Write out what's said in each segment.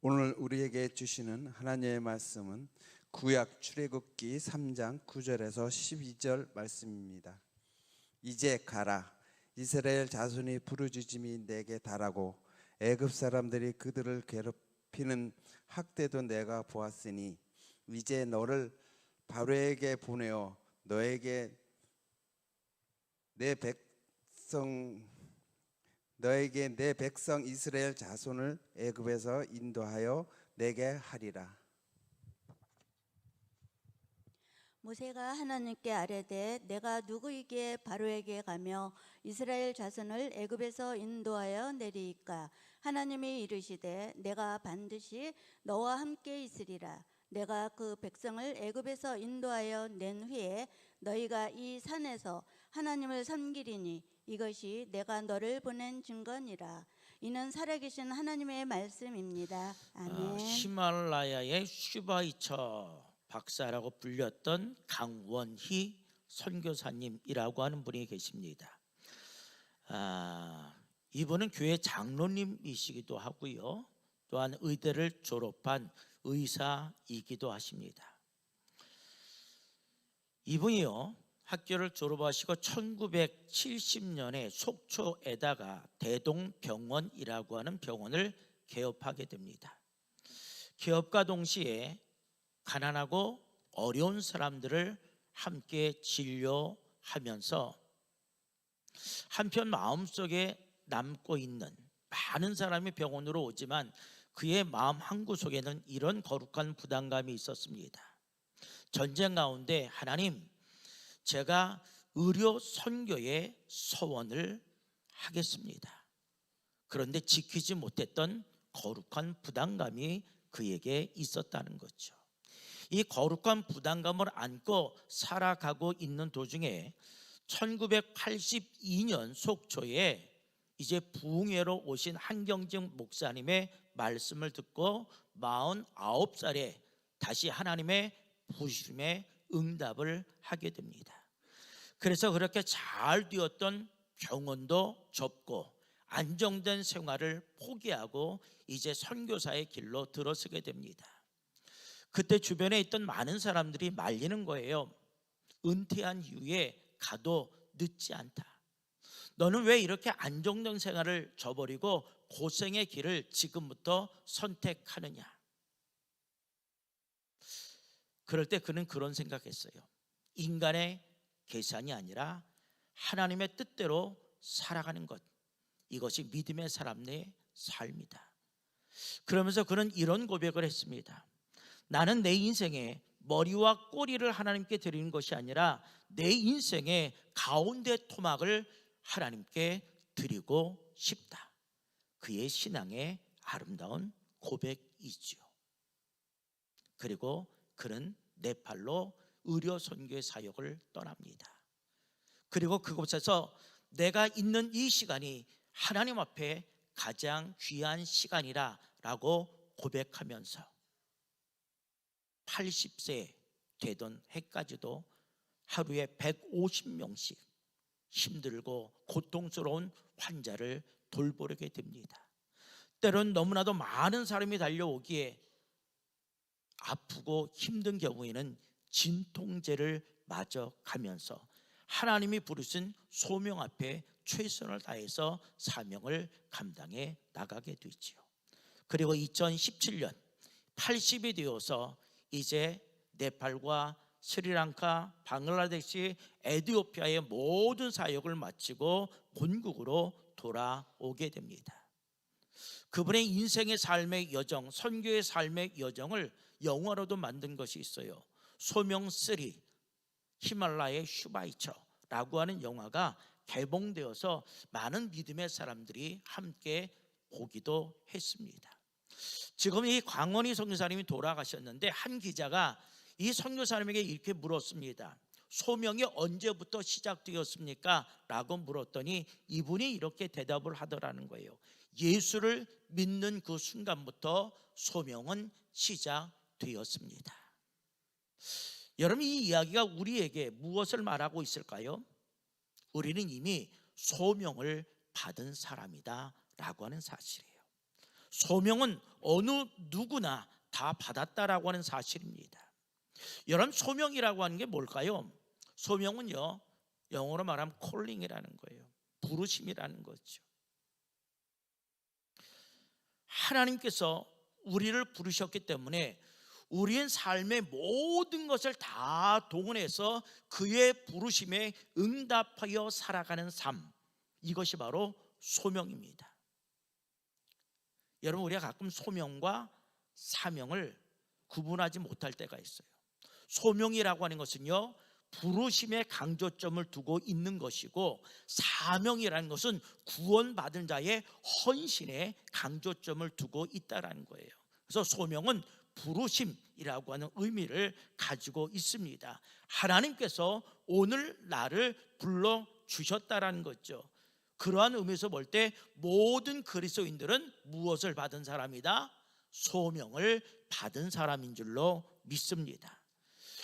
오늘 우리에게 주시는 하나님의 말씀은 구약 출애굽기 3장 9절에서 12절 말씀입니다. 이제 가라. 이스라엘 자손이 부르짖음이 내게 달하고 애굽 사람들이 그들을 괴롭히는 학대도 내가 보았으니 이제 너를 바로에게 보내어 너에게 내 백성 이스라엘 자손을 애굽에서 인도하여 내게 하리라. 모세가 하나님께 아뢰되 내가 누구에게 바로에게 가며 이스라엘 자손을 애굽에서 인도하여 내리이까? 하나님이 이르시되 내가 반드시 너와 함께 있으리라. 내가 그 백성을 애굽에서 인도하여 낸 후에 너희가 이 산에서 하나님을 섬기리니 이것이 내가 너를 보낸 증거니라. 이는 살아계신 하나님의 말씀입니다. 아멘. 히말라야의 슈바이처 박사라고 불렸던 강원희 선교사님이라고 하는 분이 계십니다. 이분은 교회 장로님이시기도 하고요, 또한 의대를 졸업한 의사이기도 하십니다. 이분이요, 학교를 졸업하시고 1970년에 속초에다가 대동병원이라고 하는 병원을 개업하게 됩니다. 개업과 동시에 가난하고 어려운 사람들을 함께 진료하면서 한편 마음속에 남고 있는 많은 사람이 병원으로 오지만 그의 마음 한구석에는 이런 거룩한 부담감이 있었습니다. 전쟁 가운데 하나님, 제가 의료 선교에 서원을 하겠습니다. 그런데 지키지 못했던 거룩한 부담감이 그에게 있었다는 거죠. 이 거룩한 부담감을 안고 살아가고 있는 도중에 1982년 속초에 이제 부흥회로 오신 한경직 목사님의 말씀을 듣고 49살에 다시 하나님의 부르심에 응답을 하게 됩니다. 그래서 그렇게 잘 되었던 병원도 접고 안정된 생활을 포기하고 이제 선교사의 길로 들어서게 됩니다. 그때 주변에 있던 많은 사람들이 말리는 거예요. 은퇴한 이후에 가도 늦지 않다. 너는 왜 이렇게 안정된 생활을 저버리고 고생의 길을 지금부터 선택하느냐? 그럴 때 그는 그런 생각했어요. 인간의 계산이 아니라 하나님의 뜻대로 살아가는 것, 이것이 믿음의 사람의 삶이다. 그러면서 그는 이런 고백을 했습니다. 나는 내 인생에 머리와 꼬리를 하나님께 드리는 것이 아니라 내 인생의 가운데 토막을 하나님께 드리고 싶다. 그의 신앙의 아름다운 고백이지요. 그리고 그는 네팔로 의료 선교의 사역을 떠납니다. 그리고 그곳에서 내가 있는 이 시간이 하나님 앞에 가장 귀한 시간이라고 고백하면서 80세 되던 해까지도 하루에 150명씩 힘들고 고통스러운 환자를 돌보게 됩니다. 때론 너무나도 많은 사람이 달려오기에 아프고 힘든 경우에는 진통제를 맞아 가면서 하나님이 부르신 소명 앞에 최선을 다해서 사명을 감당해 나가게 되지요. 그리고 2017년 80이 되어서 이제 네팔과 스리랑카, 방글라데시, 에티오피아의 모든 사역을 마치고 본국으로 돌아오게 됩니다. 그분의 인생의 삶의 여정, 선교의 삶의 여정을 영화로도 만든 것이 있어요. 소명 3, 히말라야의 슈바이처라고 하는 영화가 개봉되어서 많은 믿음의 사람들이 함께 보기도 했습니다. 지금 이 강원희 선교사님이 돌아가셨는데 한 기자가 이 선교사님에게 이렇게 물었습니다. 소명이 언제부터 시작되었습니까? 라고 물었더니 이분이 이렇게 대답을 하더라는 거예요. 예수를 믿는 그 순간부터 소명은 시작되었습니다. 여러분, 이 이야기가 우리에게 무엇을 말하고 있을까요? 우리는 이미 소명을 받은 사람이다 라고 하는 사실이에요. 소명은 어느 누구나 다 받았다라고 하는 사실입니다. 여러분, 소명이라고 하는 게 뭘까요? 소명은요, 영어로 말하면 콜링이라는 거예요. 부르심이라는 거죠. 하나님께서 우리를 부르셨기 때문에 우리의 삶의 모든 것을 다 동원해서 그의 부르심에 응답하여 살아가는 삶, 이것이 바로 소명입니다. 여러분, 우리가 가끔 소명과 사명을 구분하지 못할 때가 있어요. 소명이라고 하는 것은요, 부르심의 강조점을 두고 있는 것이고, 사명이라는 것은 구원받은 자의 헌신에 강조점을 두고 있다는 거예요. 그래서 소명은 부르심이라고 하는 의미를 가지고 있습니다. 하나님께서 오늘 나를 불러주셨다라는 거죠. 그러한 의미에서 볼 때 모든 그리스도인들은 무엇을 받은 사람이다? 소명을 받은 사람인 줄로 믿습니다.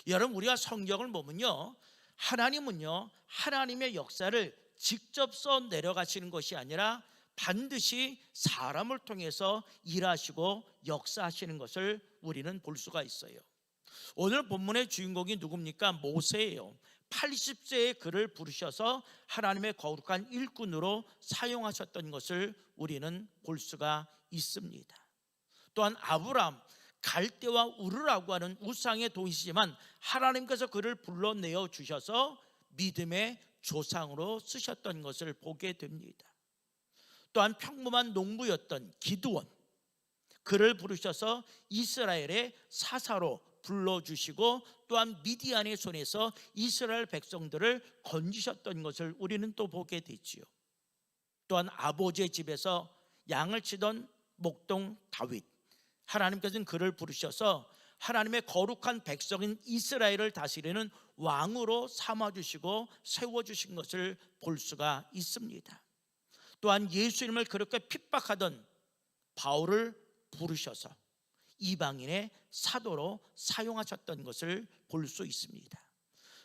여러분, 우리가 성경을 보면요, 하나님은요, 하나님의 역사를 직접 써 내려가시는 것이 아니라 반드시 사람을 통해서 일하시고 역사하시는 것을 우리는 볼 수가 있어요. 오늘 본문의 주인공이 누굽니까? 모세예요. 80세에 그를 부르셔서 하나님의 거룩한 일꾼으로 사용하셨던 것을 우리는 볼 수가 있습니다. 또한 아브라함, 갈대와 우르라고 하는 우상의 도시지만 하나님께서 그를 불러내어 주셔서 믿음의 조상으로 쓰셨던 것을 보게 됩니다. 또한 평범한 농부였던 기드온, 그를 부르셔서 이스라엘의 사사로 불러주시고 또한 미디안의 손에서 이스라엘 백성들을 건지셨던 것을 우리는 또 보게 되지요. 또한 아버지의 집에서 양을 치던 목동 다윗, 하나님께서는 그를 부르셔서 하나님의 거룩한 백성인 이스라엘을 다스리는 왕으로 삼아주시고 세워주신 것을 볼 수가 있습니다. 또한 예수님을 그렇게 핍박하던 바울을 부르셔서 이방인의 사도로 사용하셨던 것을 볼 수 있습니다.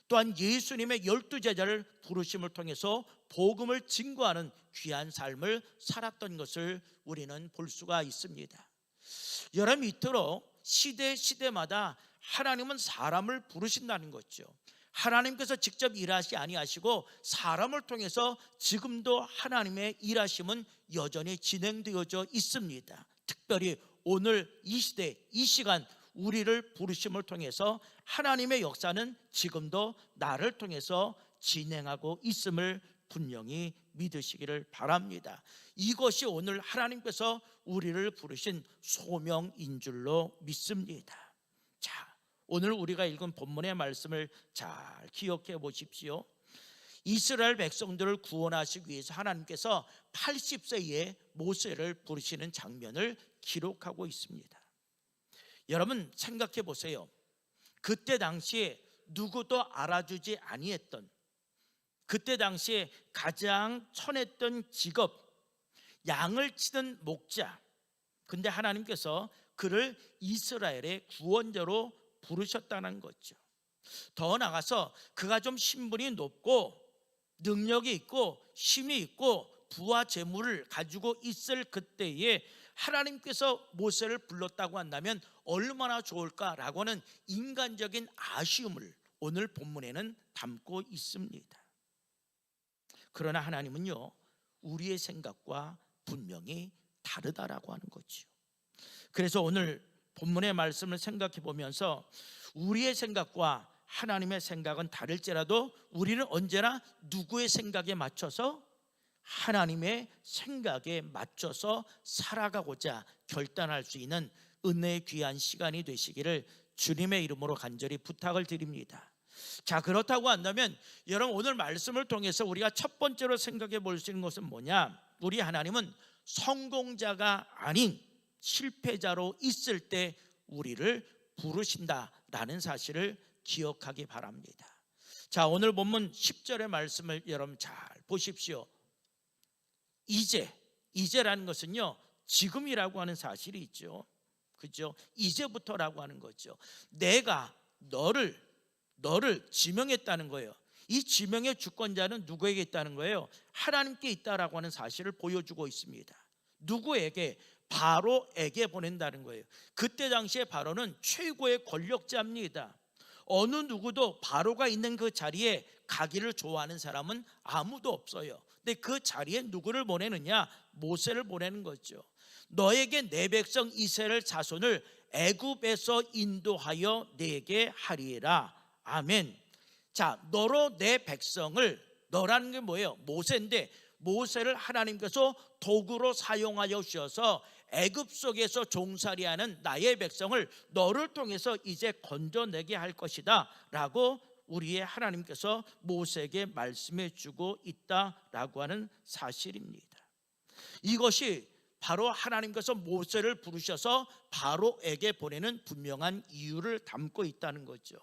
또한 예수님의 12제자를 부르심을 통해서 복음을 증거하는 귀한 삶을 살았던 것을 우리는 볼 수가 있습니다. 여러분, 이토록 시대마다 하나님은 사람을 부르신다는 거죠. 하나님께서 직접 일하시 아니하시고 사람을 통해서 지금도 하나님의 일하심은 여전히 진행되어져 있습니다. 특별히 오늘 이 시대, 이 시간 우리를 부르심을 통해서 하나님의 역사는 지금도 나를 통해서 진행하고 있음을 분명히 믿으시기를 바랍니다. 이것이 오늘 하나님께서 우리를 부르신 소명인 줄로 믿습니다. 자, 오늘 우리가 읽은 본문의 말씀을 잘 기억해 보십시오. 이스라엘 백성들을 구원하시기 위해서 하나님께서 80세에 모세를 부르시는 장면을 기록하고 있습니다. 여러분, 생각해 보세요. 그때 당시에 누구도 알아주지 아니했던, 그때 당시에 가장 천했던 직업, 양을 치던 목자. 근데 하나님께서 그를 이스라엘의 구원자로 부르셨다는 거죠. 더 나아가서 그가 좀 신분이 높고 능력이 있고 힘이 있고 부와 재물을 가지고 있을 그때에 하나님께서 모세를 불렀다고 한다면 얼마나 좋을까라고 하는 인간적인 아쉬움을 오늘 본문에는 담고 있습니다. 그러나 하나님은요, 우리의 생각과 분명히 다르다라고 하는 거죠. 그래서 오늘 본문의 말씀을 생각해 보면서 우리의 생각과 하나님의 생각은 다를지라도 우리는 언제나 누구의 생각에 맞춰서? 하나님의 생각에 맞춰서 살아가고자 결단할 수 있는 은혜의 귀한 시간이 되시기를 주님의 이름으로 간절히 부탁을 드립니다. 자, 그렇다고 한다면 여러분, 오늘 말씀을 통해서 우리가 첫 번째로 생각해 볼 수 있는 것은 뭐냐? 우리 하나님은 성공자가 아닌 실패자로 있을 때 우리를 부르신다라는 사실을 기억하기 바랍니다. 자, 오늘 본문 10절의 말씀을 여러분 잘 보십시오. 이제라는 것은요, 지금이라고 하는 사실이 있죠. 그죠? 이제부터라고 하는 거죠. 내가 너를 지명했다는 거예요. 이 지명의 주권자는 누구에게 있다는 거예요? 하나님께 있다라고 하는 사실을 보여주고 있습니다. 누구에게? 바로에게 보낸다는 거예요. 그때 당시에 바로는 최고의 권력자입니다. 어느 누구도 바로가 있는 그 자리에 가기를 좋아하는 사람은 아무도 없어요. 근데 그 자리에 누구를 보내느냐? 모세를 보내는 거죠. 너에게 내 백성 이스라엘 자손을 애굽에서 인도하여 내게 하리라. 아멘. 자, 너로 내 백성을, 너라는 게 뭐예요? 모세인데 모세를 하나님께서 도구로 사용하여 주셔서 애굽 속에서 종살이하는 나의 백성을 너를 통해서 이제 건져내게 할 것이다 라고 우리의 하나님께서 모세에게 말씀해 주고 있다라고 하는 사실입니다. 이것이 바로 하나님께서 모세를 부르셔서 바로에게 보내는 분명한 이유를 담고 있다는 거죠.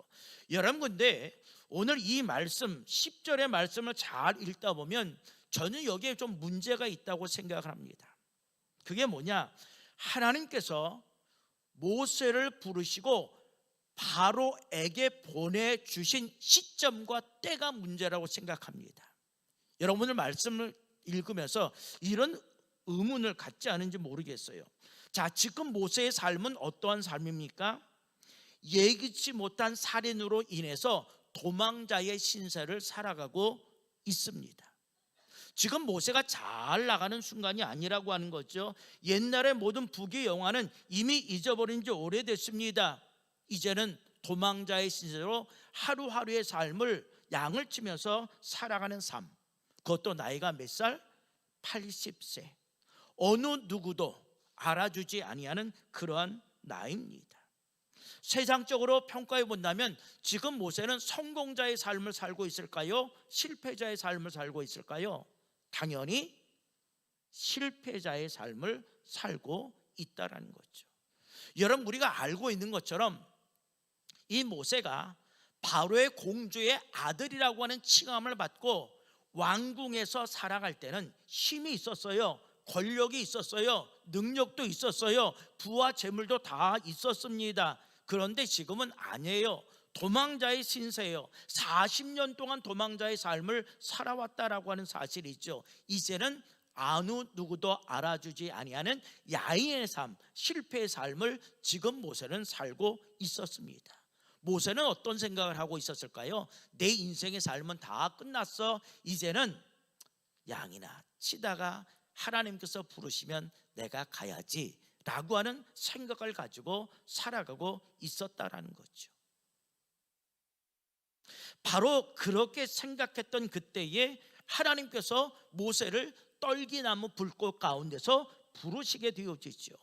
여러분, 근데 오늘 이 말씀 10절의 말씀을 잘 읽다 보면 저는 여기에 좀 문제가 있다고 생각을 합니다. 그게 뭐냐? 하나님께서 모세를 부르시고 바로에게 보내주신 시점과 때가 문제라고 생각합니다. 여러분들 말씀을 읽으면서 이런 의문을 갖지 않은지 모르겠어요. 자, 지금 모세의 삶은 어떠한 삶입니까? 예기치 못한 살인으로 인해서 도망자의 신세를 살아가고 있습니다. 지금 모세가 잘 나가는 순간이 아니라고 하는 거죠. 옛날의 모든 북의 영화는 이미 잊어버린 지 오래됐습니다. 이제는 도망자의 신세로 하루하루의 삶을 양을 치면서 살아가는 삶, 그것도 나이가 몇 살? 80세. 어느 누구도 알아주지 아니하는 그러한 나이입니다. 세상적으로 평가해 본다면 지금 모세는 성공자의 삶을 살고 있을까요? 실패자의 삶을 살고 있을까요? 당연히 실패자의 삶을 살고 있다라는 거죠. 여러분, 우리가 알고 있는 것처럼 이 모세가 바로의 공주의 아들이라고 하는 칭함을 받고 왕궁에서 살아갈 때는 힘이 있었어요. 권력이 있었어요. 능력도 있었어요. 부와 재물도 다 있었습니다. 그런데 지금은 아니에요. 도망자의 신세예요. 40년 동안 도망자의 삶을 살아왔다라고 하는 사실이죠. 이제는 아무 누구도 알아주지 아니하는 야인의 삶, 실패의 삶을 지금 모세는 살고 있었습니다. 모세는 어떤 생각을 하고 있었을까요? 내 인생의 삶은 다 끝났어. 이제는 양이나 치다가 하나님께서 부르시면 내가 가야지 라고 하는 생각을 가지고 살아가고 있었다라는 거죠. 바로 그렇게 생각했던 그때에 하나님께서 모세를 떨기나무 불꽃 가운데서 부르시게 되어지죠.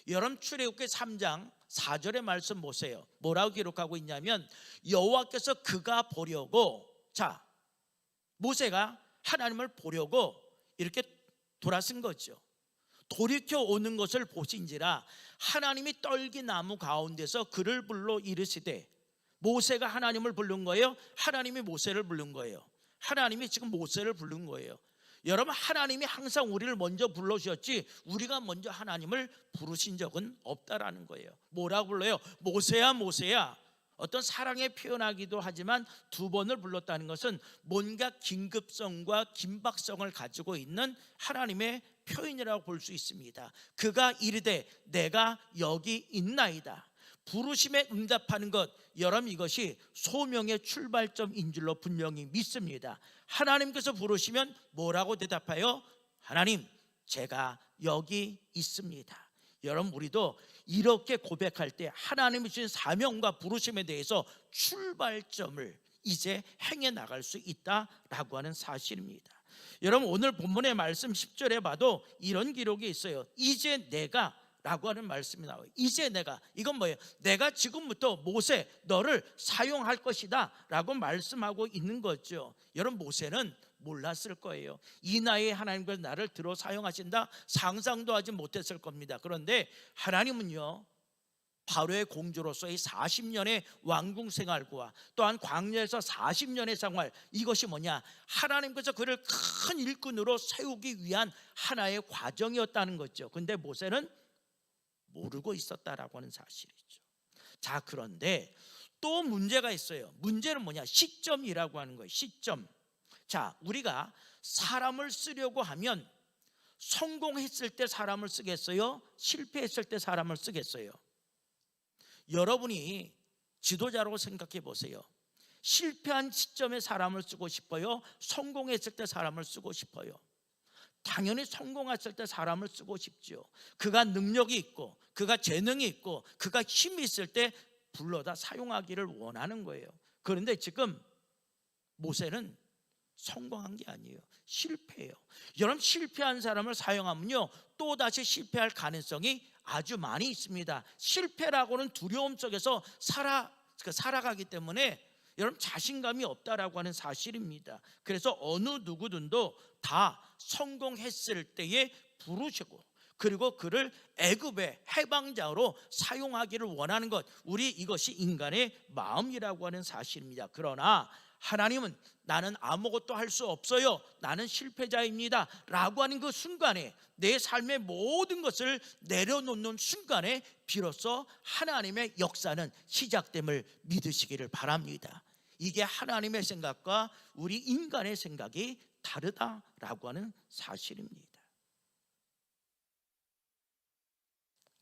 여러분, 출애굽기 3장 4절의 말씀 보세요. 뭐라고 기록하고 있냐면 여호와께서 그가 보려고, 자, 모세가 하나님을 보려고 이렇게 돌아선 거죠. 돌이켜 오는 것을 보신지라 하나님이 떨기나무 가운데서 그를 불러 이르시되, 모세가 하나님을 부른 거예요? 하나님이 모세를 부른 거예요? 하나님이 지금 모세를 부른 거예요. 여러분, 하나님이 항상 우리를 먼저 불러주셨지 우리가 먼저 하나님을 부르신 적은 없다라는 거예요. 뭐라고 불러요? 모세야 모세야. 어떤 사랑의 표현하기도 하지만 두 번을 불렀다는 것은 뭔가 긴급성과 긴박성을 가지고 있는 하나님의 표현이라고 볼 수 있습니다. 그가 이르되 내가 여기 있나이다. 부르심에 응답하는 것, 여러분, 이것이 소명의 출발점인 줄로 분명히 믿습니다. 하나님께서 부르시면 뭐라고 대답해요? 하나님, 제가 여기 있습니다. 여러분, 우리도 이렇게 고백할 때 하나님이 주신 사명과 부르심에 대해서 출발점을 이제 행해 나갈 수 있다라고 하는 사실입니다. 여러분, 오늘 본문의 말씀 10절에 봐도 이런 기록이 있어요. 이제 내가 라고 하는 말씀이 나와요. 이제 내가, 이건 뭐예요? 내가 지금부터 모세 너를 사용할 것이다 라고 말씀하고 있는 거죠. 여러분, 모세는 몰랐을 거예요. 이 나이에 하나님께서 나를 들어 사용하신다 상상도 하지 못했을 겁니다. 그런데 하나님은요, 바로의 공주로서의 40년의 왕궁 생활과 또한 광야에서 40년의 생활, 이것이 뭐냐? 하나님께서 그를 큰 일꾼으로 세우기 위한 하나의 과정이었다는 거죠. 근데 모세는 모르고 있었다라고 하는 사실이죠. 자, 그런데 또 문제가 있어요. 문제는 뭐냐? 시점이라고 하는 거예요. 시점. 자, 우리가 사람을 쓰려고 하면 성공했을 때 사람을 쓰겠어요? 실패했을 때 사람을 쓰겠어요? 여러분이 지도자라고 생각해 보세요. 실패한 시점에 사람을 쓰고 싶어요? 성공했을 때 사람을 쓰고 싶어요? 당연히 성공했을 때 사람을 쓰고 싶죠. 그가 능력이 있고 그가 재능이 있고 그가 힘이 있을 때 불러다 사용하기를 원하는 거예요. 그런데 지금 모세는 성공한 게 아니에요. 실패예요. 여러분, 실패한 사람을 사용하면요 또다시 실패할 가능성이 아주 많이 있습니다. 실패라고는 두려움 속에서 살아가기 때문에 여러분 자신감이 없다라고 하는 사실입니다. 그래서 어느 누구든도 다 성공했을 때에 부르시고 그리고 그를 애굽의 해방자로 사용하기를 원하는 것, 우리 이것이 인간의 마음이라고 하는 사실입니다. 그러나 하나님은 나는 아무것도 할 수 없어요, 나는 실패자입니다 라고 하는 그 순간에, 내 삶의 모든 것을 내려놓는 순간에 비로소 하나님의 역사는 시작됨을 믿으시기를 바랍니다. 이게 하나님의 생각과 우리 인간의 생각이 다르다라고 하는 사실입니다.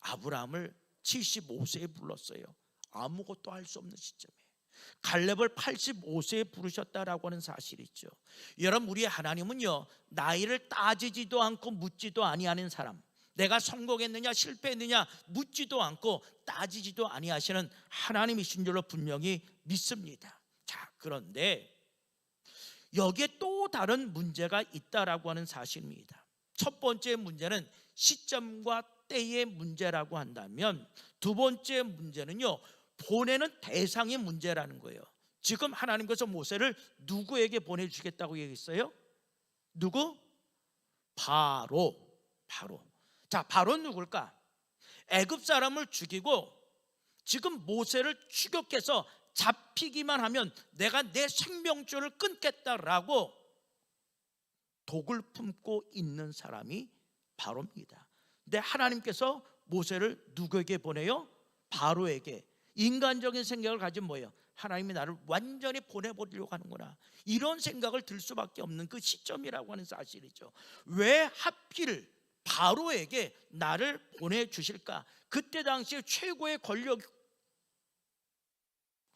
아브라함을 75세에 불렀어요. 아무것도 할 수 없는 시점에. 갈렙을 85세에 부르셨다라고 하는 사실이 있죠. 여러분, 우리 하나님은요 나이를 따지지도 않고 묻지도 아니하는 사람, 내가 성공했느냐 실패했느냐 묻지도 않고 따지지도 아니하시는 하나님이신 줄로 분명히 믿습니다. 자, 그런데 여기에 또 다른 문제가 있다라고 하는 사실입니다. 첫 번째 문제는 시점과 때의 문제라고 한다면, 두 번째 문제는요 보내는 대상의 문제라는 거예요. 지금 하나님께서 모세를 누구에게 보내주시겠다고 얘기했어요? 누구? 바로. 자, 바로는 누굴까? 애굽 사람을 죽이고 지금 모세를 추격해서 잡히기만 하면 내가 내 생명줄을 끊겠다라고 독을 품고 있는 사람이 바로입니다. 근데 하나님께서 모세를 누구에게 보내요? 바로에게. 인간적인 생각을 가진 뭐예요? 하나님이 나를 완전히 보내버리려고 하는구나, 이런 생각을 들 수밖에 없는 그 시점이라고 하는 사실이죠. 왜 하필 바로에게 나를 보내주실까? 그때 당시에 최고의 권력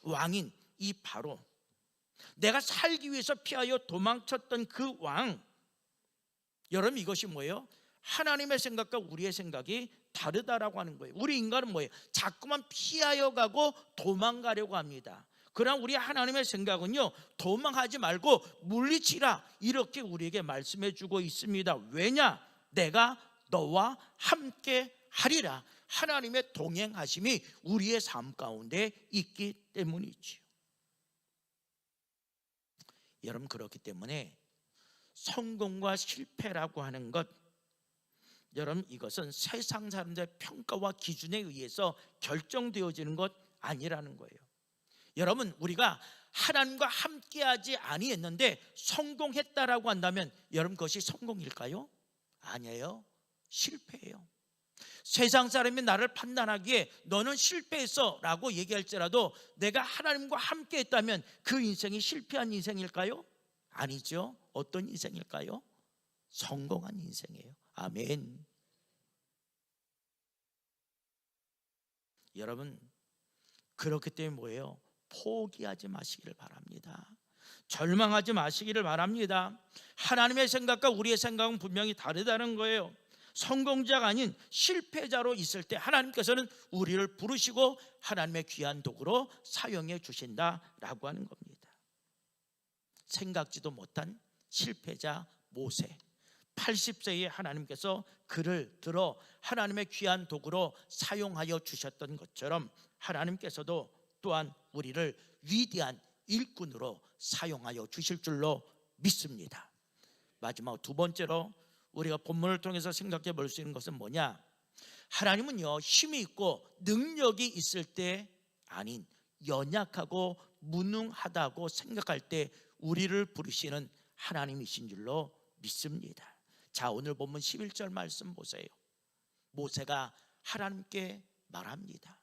왕인 이 바로, 내가 살기 위해서 피하여 도망쳤던 그 왕, 여러분 이것이 뭐예요? 하나님의 생각과 우리의 생각이 다르다라고 하는 거예요. 우리 인간은 뭐예요? 자꾸만 피하여 가고 도망가려고 합니다. 그러나 우리 하나님의 생각은요 도망하지 말고 물리치라, 이렇게 우리에게 말씀해 주고 있습니다. 왜냐? 내가 너와 함께 하리라. 하나님의 동행하심이 우리의 삶 가운데 있기 때문이지요. 여러분, 그렇기 때문에 성공과 실패라고 하는 것, 여러분 이것은 세상 사람들의 평가와 기준에 의해서 결정되어지는 것 아니라는 거예요. 여러분, 우리가 하나님과 함께하지 아니했는데 성공했다라고 한다면 여러분 그것이 성공일까요? 아니에요. 실패예요. 세상 사람이 나를 판단하기에 너는 실패했어 라고 얘기할지라도 내가 하나님과 함께 했다면 그 인생이 실패한 인생일까요? 아니죠. 어떤 인생일까요? 성공한 인생이에요. 아멘. 여러분, 그렇기 때문에 뭐예요? 포기하지 마시기를 바랍니다. 절망하지 마시기를 바랍니다. 하나님의 생각과 우리의 생각은 분명히 다르다는 거예요. 성공자가 아닌 실패자로 있을 때 하나님께서는 우리를 부르시고 하나님의 귀한 도구로 사용해 주신다라고 하는 겁니다. 생각지도 못한 실패자 모세, 80세에 하나님께서 그를 들어 하나님의 귀한 도구로 사용하여 주셨던 것처럼 하나님께서도 또한 우리를 위대한 일꾼으로 사용하여 주실 줄로 믿습니다. 마지막 두 번째로 우리가 본문을 통해서 생각해 볼 수 있는 것은 뭐냐? 하나님은요 힘이 있고 능력이 있을 때 아닌 연약하고 무능하다고 생각할 때 우리를 부르시는 하나님이신 줄로 믿습니다. 자, 오늘 본문 11절 말씀 보세요. 모세가 하나님께 말합니다.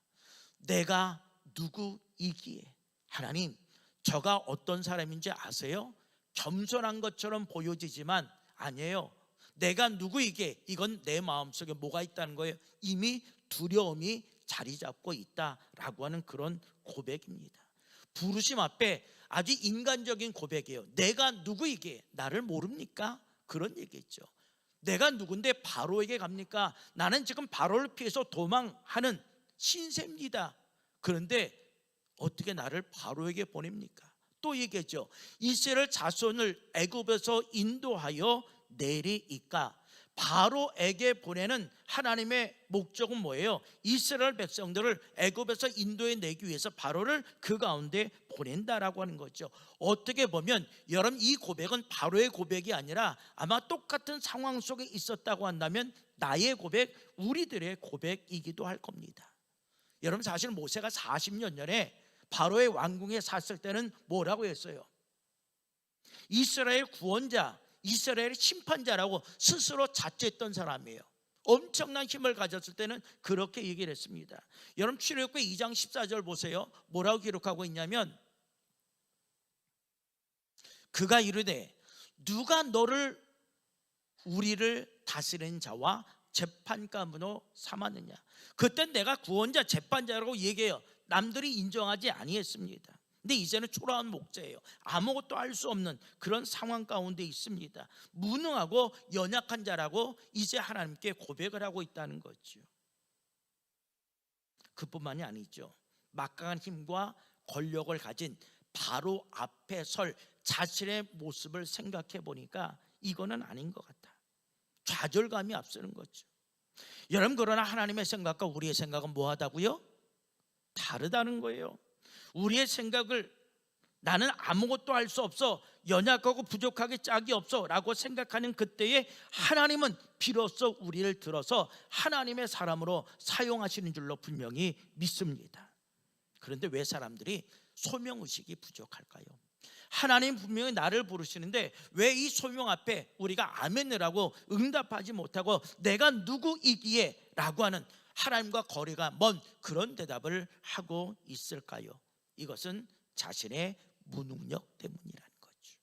내가 누구이기에? 하나님, 저가 어떤 사람인지 아세요? 겸손한 것처럼 보여지지만 아니에요. 내가 누구이게, 이건 내 마음속에 뭐가 있다는 거예요? 이미 두려움이 자리 잡고 있다라고 하는 그런 고백입니다. 부르심 앞에 아주 인간적인 고백이에요. 내가 누구이게, 나를 모릅니까? 그런 얘기겠죠. 내가 누군데 바로에게 갑니까? 나는 지금 바로를 피해서 도망하는 신세입니다. 그런데 어떻게 나를 바로에게 보냅니까? 또 얘기했죠. 이스라엘 자손을 애굽에서 인도하여 내리이까. 바로에게 보내는 하나님의 목적은 뭐예요? 이스라엘 백성들을 애굽에서 인도해 내기 위해서 바로를 그 가운데 보낸다라고 하는 거죠. 어떻게 보면 여러분, 이 고백은 바로의 고백이 아니라 아마 똑같은 상황 속에 있었다고 한다면 나의 고백, 우리들의 고백이기도 할 겁니다. 여러분, 사실 모세가 40년 전에 바로의 왕궁에 샀을 때는 뭐라고 했어요? 이스라엘 구원자, 이스라엘의 심판자라고 스스로 자처했던 사람이에요. 엄청난 힘을 가졌을 때는 그렇게 얘기를 했습니다. 여러분, 출애굽기 2장 14절 보세요. 뭐라고 기록하고 있냐면, 그가 이르되 누가 너를 우리를 다스리는 자와 재판관으로 삼았느냐. 그때 내가 구원자, 재판자라고 얘기해요. 남들이 인정하지 아니했습니다. 근데 이제는 초라한 목자예요. 아무것도 할 수 없는 그런 상황 가운데 있습니다. 무능하고 연약한 자라고 이제 하나님께 고백을 하고 있다는 거죠. 그뿐만이 아니죠. 막강한 힘과 권력을 가진 바로 앞에 설 자신의 모습을 생각해 보니까 이거는 아닌 것 같다. 좌절감이 앞서는 거죠. 여러분, 그러나 하나님의 생각과 우리의 생각은 뭐하다고요? 다르다는 거예요. 우리의 생각을 나는 아무것도 할 수 없어, 연약하고 부족하게 짝이 없어 라고 생각하는 그때에 하나님은 비로소 우리를 들어서 하나님의 사람으로 사용하시는 줄로 분명히 믿습니다. 그런데 왜 사람들이 소명의식이 부족할까요? 하나님 분명히 나를 부르시는데 왜 이 소명 앞에 우리가 아멘이라고 응답하지 못하고 내가 누구이기에 라고 하는 하나님과 거리가 먼 그런 대답을 하고 있을까요? 이것은 자신의 무능력 때문이라는 거죠.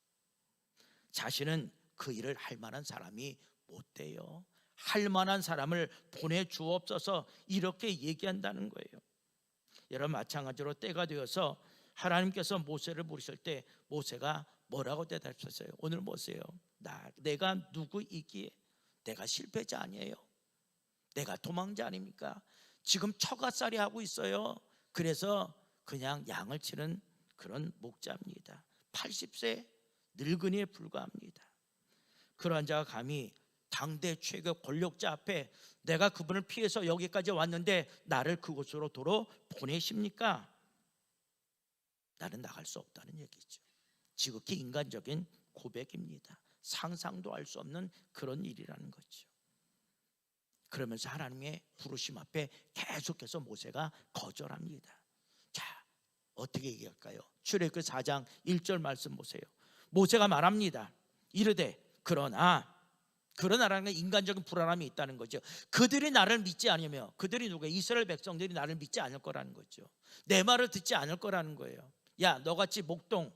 자신은 그 일을 할 만한 사람이 못 돼요. 할 만한 사람을 보내주옵소서, 이렇게 얘기한다는 거예요. 여러분, 마찬가지로 때가 되어서 하나님께서 모세를 부르실 때 모세가 뭐라고 대답했어요? 오늘 보세요. 내가 누구이기에, 내가 실패자 아니에요? 내가 도망자 아닙니까? 지금 처갓살이 하고 있어요. 그래서 그냥 양을 치는 그런 목자입니다. 80세 늙은이에 불과합니다. 그러한 자가 감히 당대 최고 권력자 앞에 내가 그분을 피해서 여기까지 왔는데 나를 그곳으로 도로 보내십니까? 나는 나갈 수 없다는 얘기죠. 지극히 인간적인 고백입니다. 상상도 할 수 없는 그런 일이라는 거죠. 그러면서 하나님의 부르심 앞에 계속해서 모세가 거절합니다. 자, 어떻게 얘기할까요? 출애굽기 4장 1절 말씀 보세요. 모세가 말합니다. 이르되 그러나라는 인간적인 불안함이 있다는 거죠. 그들이 나를 믿지 않으며, 그들이 누구예요? 이스라엘 백성들이 나를 믿지 않을 거라는 거죠. 내 말을 듣지 않을 거라는 거예요. 야, 너같이 목동,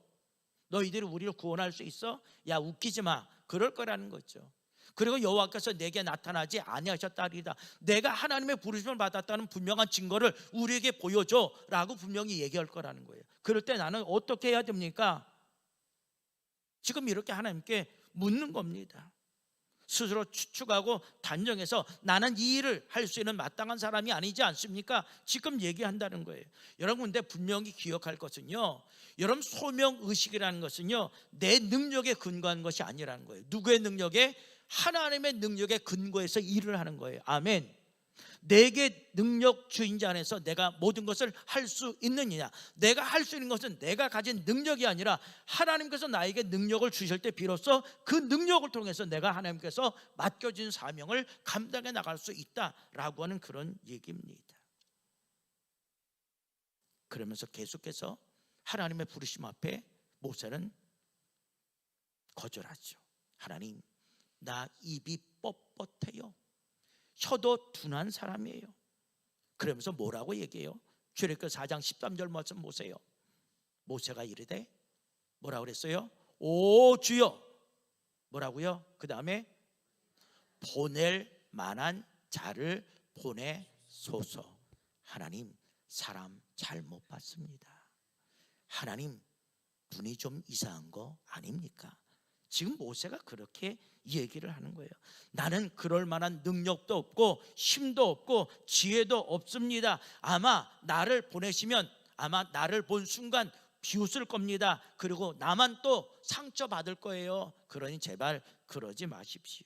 너희들이 우리를 구원할 수 있어? 야, 웃기지 마. 그럴 거라는 거죠. 그리고 여호와께서 내게 나타나지 아니하셨다리다. 내가 하나님의 부르심을 받았다는 분명한 증거를 우리에게 보여줘 라고 분명히 얘기할 거라는 거예요. 그럴 때 나는 어떻게 해야 됩니까? 지금 이렇게 하나님께 묻는 겁니다. 스스로 추측하고 단정해서 나는 이 일을 할 수 있는 마땅한 사람이 아니지 않습니까? 지금 얘기한다는 거예요. 여러분, 근데 분명히 기억할 것은요, 여러분, 소명의식이라는 것은요 내 능력에 근거한 것이 아니라는 거예요. 누구의 능력에? 하나님의 능력에 근거해서 일을 하는 거예요. 아멘. 내게 능력 주인자 안에서 내가 모든 것을 할 수 있느냐, 내가 할 수 있는 것은 내가 가진 능력이 아니라 하나님께서 나에게 능력을 주실 때 비로소 그 능력을 통해서 내가 하나님께서 맡겨진 사명을 감당해 나갈 수 있다라고 하는 그런 얘기입니다. 그러면서 계속해서 하나님의 부르심 앞에 모세는 거절하죠. 하나님, 나 입이 뻣뻣해요. 혀도 둔한 사람이에요. 그러면서 뭐라고 얘기해요? 출애굽기 4장 13절 말씀 보세요. 모세가 이르되 뭐라고 그랬어요? 오 주여. 뭐라고요? 그 다음에 보낼 만한 자를 보내소서. 하나님, 사람 잘못 봤습니다. 하나님, 눈이 좀 이상한 거 아닙니까? 지금 모세가 그렇게 얘기를 하는 거예요. 나는 그럴 만한 능력도 없고 힘도 없고 지혜도 없습니다. 아마 나를 보내시면 아마 나를 본 순간 비웃을 겁니다. 그리고 나만 또 상처받을 거예요. 그러니 제발 그러지 마십시오.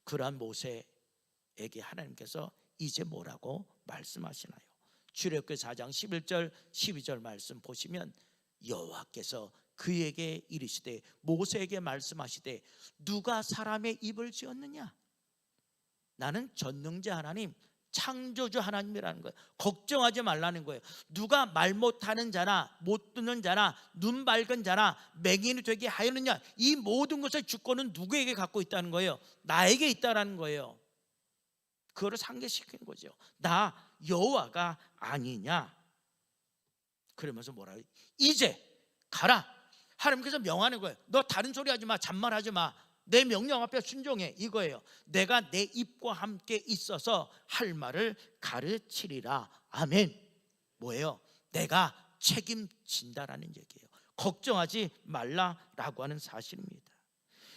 그러한 모세에게 하나님께서 이제 뭐라고 말씀하시나요? 출애굽기 4장 11절 12절 말씀 보시면 여호와께서 그에게 이르시되, 모세에게 말씀하시되, 누가 사람의 입을 지었느냐? 나는 전능자 하나님, 창조주 하나님이라는 거예요. 걱정하지 말라는 거예요. 누가 말 못하는 자나 못 듣는 자나 눈 밝은 자나 맹인이 되게 하였느냐? 이 모든 것의 주권은 누구에게 갖고 있다는 거예요? 나에게 있다라는 거예요. 그거를 상기시킨 거죠. 나 여호와가 아니냐? 그러면서 뭐라고? 이제 가라. 하나님께서 명하는 거예요. 너 다른 소리 하지 마. 잔말하지 마. 내 명령 앞에 순종해. 이거예요. 내가 내 입과 함께 있어서 할 말을 가르치리라. 아멘. 뭐예요? 내가 책임진다라는 얘기예요. 걱정하지 말라라고 하는 사실입니다.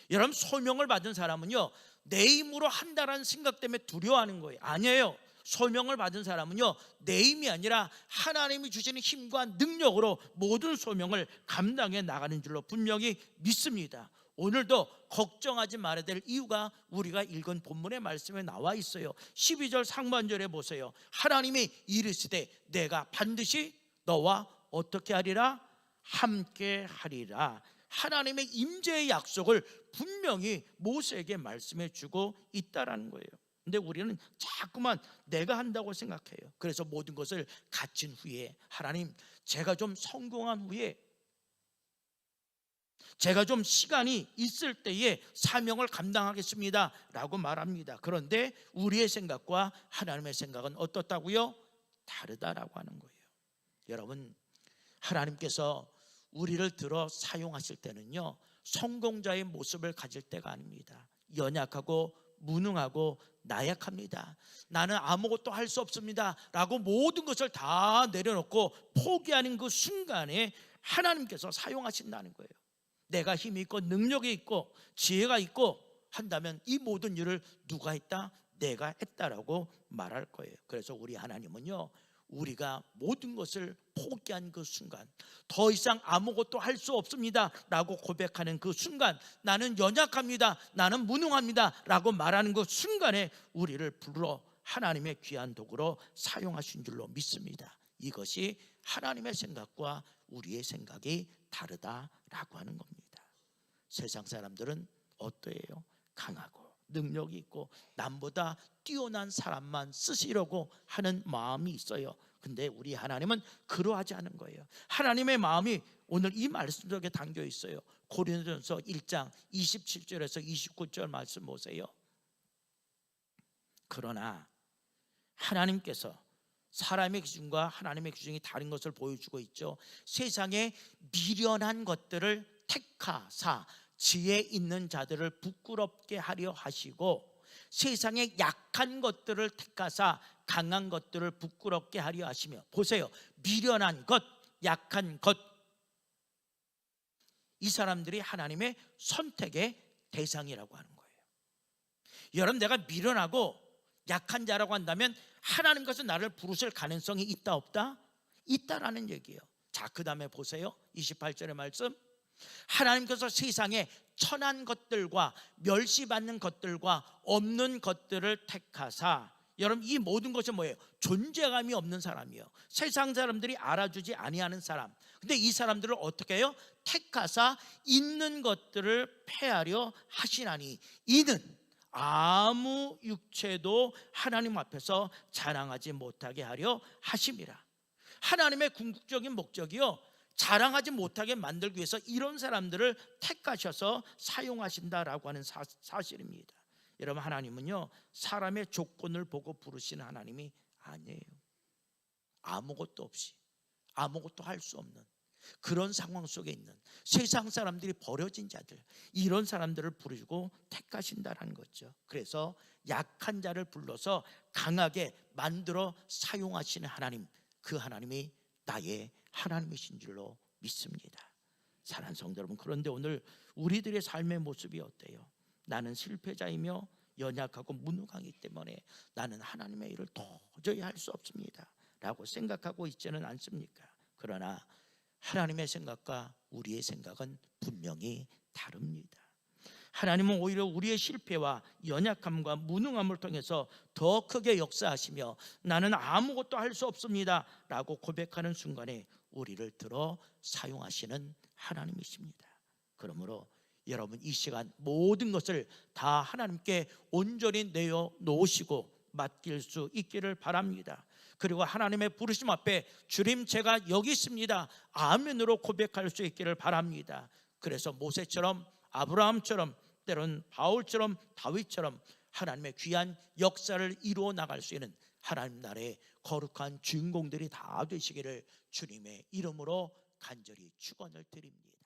여러분, 소명을 받은 사람은요, 내 힘으로 한다라는 생각 때문에 두려워하는 거예요. 아니에요. 소명을 받은 사람은요, 내 힘이 아니라 하나님이 주시는 힘과 능력으로 모든 소명을 감당해 나가는 줄로 분명히 믿습니다. 오늘도 걱정하지 말아야 될 이유가 우리가 읽은 본문의 말씀에 나와 있어요. 12절 상반절에 보세요. 하나님이 이르시되 내가 반드시 너와 어떻게 하리라? 함께 하리라. 하나님의 임재의 약속을 분명히 모세에게 말씀해 주고 있다라는 거예요. 근데 우리는 자꾸만 내가 한다고 생각해요. 그래서 모든 것을 갖춘 후에, 하나님, 제가 좀 성공한 후에, 제가 좀 시간이 있을 때에 사명을 감당하겠습니다 라고 말합니다. 그런데 우리의 생각과 하나님의 생각은 어떻다고요? 다르다라고 하는 거예요. 여러분, 하나님께서 우리를 들어 사용하실 때는요, 성공자의 모습을 가질 때가 아닙니다. 연약하고 무능하고 나약합니다. 나는 아무것도 할 수 없습니다 라고 모든 것을 다 내려놓고 포기하는 그 순간에 하나님께서 사용하신다는 거예요. 내가 힘이 있고 능력이 있고 지혜가 있고 한다면 이 모든 일을 누가 했다? 내가 했다라고 말할 거예요. 그래서 우리 하나님은요, 우리가 모든 것을 포기한 그 순간, 더 이상 아무것도 할 수 없습니다 라고 고백하는 그 순간, 나는 연약합니다, 나는 무능합니다 라고 말하는 그 순간에 우리를 불러 하나님의 귀한 도구로 사용하신 줄로 믿습니다. 이것이 하나님의 생각과 우리의 생각이 다르다라고 하는 겁니다. 세상 사람들은 어때요? 강하고 능력이 있고 남보다 뛰어난 사람만 쓰시려고 하는 마음이 있어요. 근데 우리 하나님은 그러하지 않은 거예요. 하나님의 마음이 오늘 이 말씀 속에 담겨 있어요. 고린도전서 1장 27절에서 29절 말씀 보세요. 그러나 하나님께서 사람의 기준과 하나님의 기준이 다른 것을 보여주고 있죠. 세상에 미련한 것들을 택하사 지혜 있는 자들을 부끄럽게 하려 하시고, 세상에 약한 것들을 택하사 강한 것들을 부끄럽게 하려 하시며, 보세요, 미련한 것, 약한 것, 이 사람들이 하나님의 선택의 대상이라고 하는 거예요. 여러분, 내가 미련하고 약한 자라고 한다면 하나님께서 나를 부르실 가능성이 있다 없다? 있다라는 얘기예요. 자, 그 다음에 보세요. 28절의 말씀. 하나님께서 세상에 천한 것들과 멸시받는 것들과 없는 것들을 택하사, 여러분, 이 모든 것이 뭐예요? 존재감이 없는 사람이에요. 세상 사람들이 알아주지 아니하는 사람. 근데 이 사람들을 어떻게 해요? 택하사 있는 것들을 폐하려 하시나니 이는 아무 육체도 하나님 앞에서 자랑하지 못하게 하려 하심이라. 하나님의 궁극적인 목적이요, 자랑하지 못하게 만들기 위해서 이런 사람들을 택하셔서 사용하신다라고 하는 사실입니다. 여러분, 하나님은요, 사람의 조건을 보고 부르시는 하나님이 아니에요. 아무것도 없이, 아무것도 할 수 없는, 그런 상황 속에 있는 세상 사람들이 버려진 자들, 이런 사람들을 부르시고 택하신다는 거죠. 그래서 약한 자를 불러서 강하게 만들어 사용하시는 하나님, 그 하나님이 나의 하나님이신 줄로 믿습니다. 사랑하는 성도 여러분, 그런데 오늘 우리들의 삶의 모습이 어때요? 나는 실패자이며 연약하고 무능하기 때문에 나는 하나님의 일을 도저히 할 수 없습니다 라고 생각하고 있지는 않습니까? 그러나 하나님의 생각과 우리의 생각은 분명히 다릅니다. 하나님은 오히려 우리의 실패와 연약함과 무능함을 통해서 더 크게 역사하시며 나는 아무것도 할 수 없습니다 라고 고백하는 순간에 우리를 들어 사용하시는 하나님이십니다. 그러므로 여러분, 이 시간 모든 것을 다 하나님께 온전히 내어 놓으시고 맡길 수 있기를 바랍니다. 그리고 하나님의 부르심 앞에 주님, 제가 여기 있습니다, 아멘으로 고백할 수 있기를 바랍니다. 그래서 모세처럼, 아브라함처럼, 때로는 바울처럼, 다윗처럼 하나님의 귀한 역사를 이루어 나갈 수 있는 하나님 나라의 거룩한 주인공들이 다 되시기를 주님의 이름으로 간절히 축원을 드립니다.